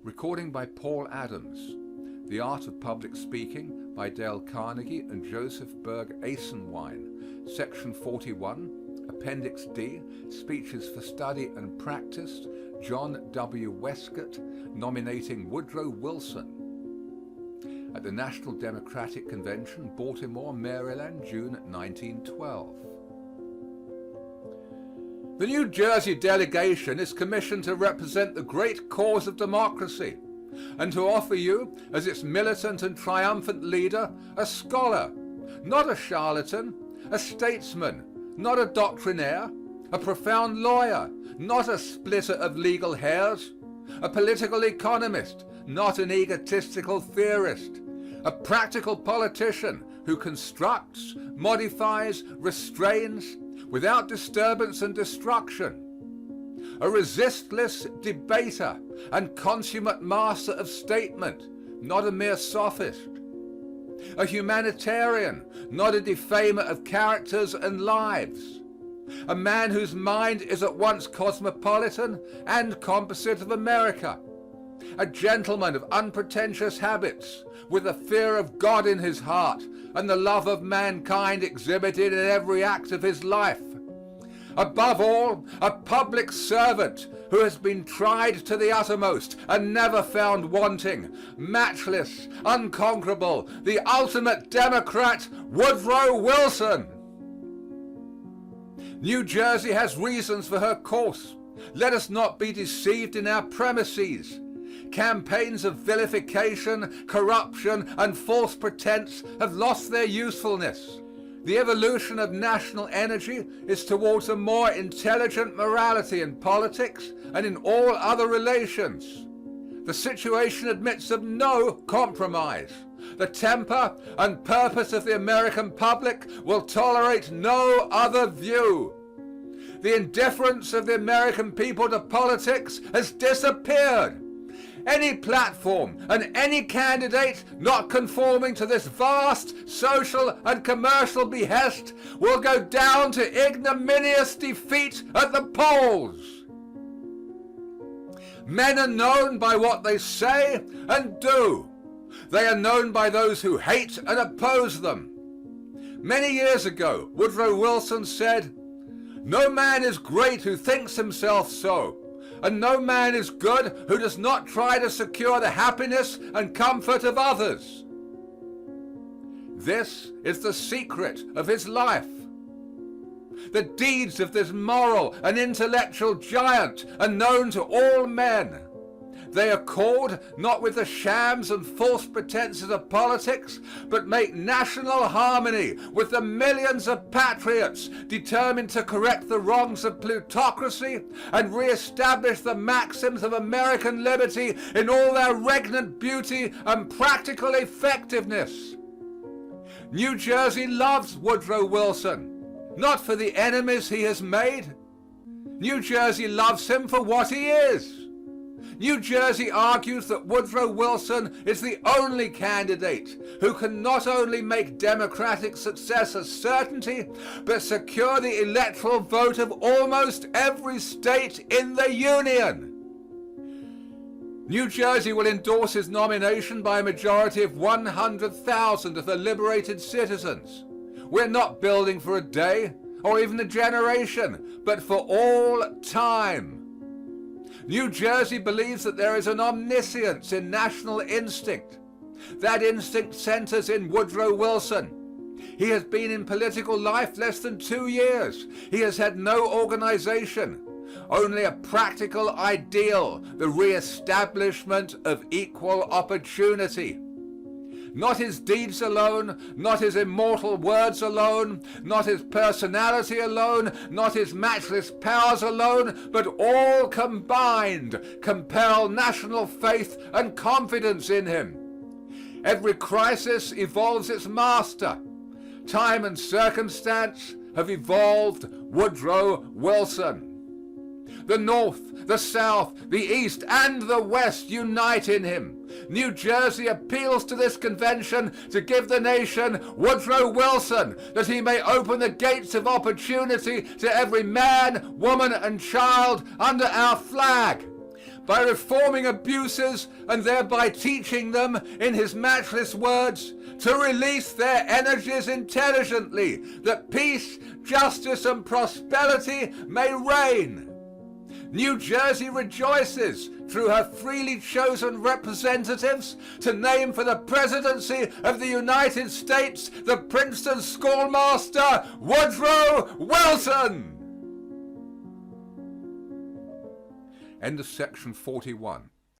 Recording by Paul Adams. The Art of Public Speaking by Dale Carnegie and Joseph Berg Esenwein. Section 41, Appendix D, Speeches for Study and Practice, John W. Wescott, nominating Woodrow Wilson. At the National Democratic Convention, Baltimore, Maryland, June 1912. The New Jersey delegation is commissioned to represent the great cause of democracy and to offer you, as its militant and triumphant leader, a scholar, not a charlatan, a statesman, not a doctrinaire, a profound lawyer, not a splitter of legal hairs, a political economist, not an egotistical theorist, a practical politician who constructs, modifies, restrains, without disturbance and destruction, a resistless debater and consummate master of statement, not a mere sophist, a humanitarian, not a defamer of characters and lives, a man whose mind is at once cosmopolitan and composite of America, a gentleman of unpretentious habits, with the fear of God in his heart and the love of mankind exhibited in every act of his life. Above all, a public servant who has been tried to the uttermost and never found wanting, matchless, unconquerable, the ultimate Democrat, Woodrow Wilson. New Jersey has reasons for her course. Let us not be deceived in our premises. Campaigns of vilification, corruption, and false pretense have lost their usefulness. The evolution of national energy is towards a more intelligent morality in politics and in all other relations. The situation admits of no compromise. The temper and purpose of the American public will tolerate no other view. The indifference of the American people to politics has disappeared. Any platform and any candidate not conforming to this vast social and commercial behest will go down to ignominious defeat at the polls. Men are known by what they say and do. They are known by those who hate and oppose them. Many years ago, Woodrow Wilson said, "No man is great who thinks himself so, and no man is good who does not try to secure the happiness and comfort of others." This is the secret of his life. The deeds of this moral and intellectual giant are known to all men. They accord not with the shams and false pretenses of politics, but make national harmony with the millions of patriots determined to correct the wrongs of plutocracy and reestablish the maxims of American liberty in all their regnant beauty and practical effectiveness. New Jersey loves Woodrow Wilson, not for the enemies he has made. New Jersey loves him for what he is. New Jersey argues that Woodrow Wilson is the only candidate who can not only make democratic success a certainty, but secure the electoral vote of almost every state in the Union. New Jersey will endorse his nomination by a majority of 100,000 of the liberated citizens. We're not building for a day or even a generation, but for all time. New Jersey believes that there is an omniscience in national instinct. That instinct centers in Woodrow Wilson. He has been in political life less than 2 years. He has had no organization, only a practical ideal, the reestablishment of equal opportunity. Not his deeds alone, not his immortal words alone, not his personality alone, not his matchless powers alone, but all combined compel national faith and confidence in him. Every crisis evolves its master. Time and circumstance have evolved Woodrow Wilson. The North, the South, the East, and the West unite in him. New Jersey appeals to this convention to give the nation Woodrow Wilson, that he may open the gates of opportunity to every man, woman, and child under our flag. by reforming abuses and thereby teaching them, in his matchless words, to release their energies intelligently, that peace, justice, and prosperity may reign. New Jersey rejoices, through her freely chosen representatives, to name for the presidency of the United States the Princeton schoolmaster, Woodrow Wilson. End of section 41.